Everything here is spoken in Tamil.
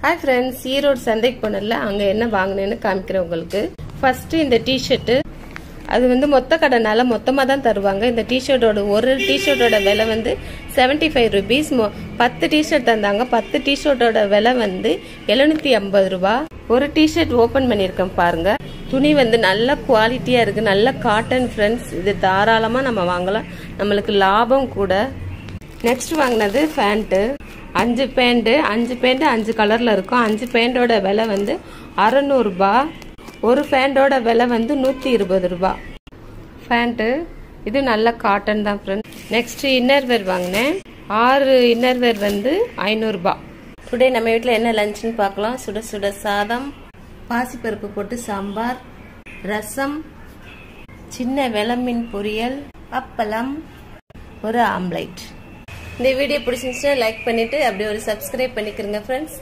Hi friends, ஈரோடு சந்தைக்கு போனல அங்க என்ன வாங்குனேன்னு காமிக்கிறேன் உங்களுக்கு. ஃபர்ஸ்ட் இந்த டி-ஷர்ட் அது வந்து மொத்த கடைனால மொத்தமா தான் தருவாங்க. இந்த டி-ஷர்ட்டோட ஒரு டி-ஷர்ட்டோட விலை வந்து 75 rupees. 10 டி-ஷர்ட் தந்தாங்க. 10 டி-ஷர்ட்டோட விலை வந்து 750 ரூபாய். ஒரு டி-ஷர்ட் ஓபன் பண்ணிருக்கேன் பாருங்க. துணி வந்து நல்ல குவாலிட்டியா இருக்கு. நல்ல காட்டன் ஃப்ரெண்ட்ஸ். இது தாராளமா நம்ம வாங்கலாம். நம்மளுக்கு லாபம் கூட. நெக்ஸ்ட் வாங்குனது பேண்ட். 5 பேண்ட் 5 கலர்ல இருக்கும். 5 பேண்டோட விலை வந்து 600 ரூபாய். ஒரு பேண்டோட விலை வந்து 120 ரூபாய். பேண்ட் இது நல்ல காட்டன் தான் ஃப்ரெண்ட்ஸ். நெக்ஸ்ட் இன்னர்வேர் வாங்கினேன். 6 இன்னர்வேர் வந்து 500 ரூபாய். டுடே நம்ம வீட்டில் என்ன லஞ்ச்னு பார்க்கலாம். சுட சுட சாதம், பாசிப்பருப்பு போட்டு சாம்பார், ரசம், சின்ன வெளமீன் பொரியல், அப்பளம், ஒரு ஆம்லேட். இந்த வீடியோ பிடிச்சிருந்துச்சுன்னா லைக் பண்ணிட்டு அப்படியே ஒரு சப்ஸ்கிரைப் பண்ணிக்கிறங்க ஃப்ரெண்ட்ஸ்.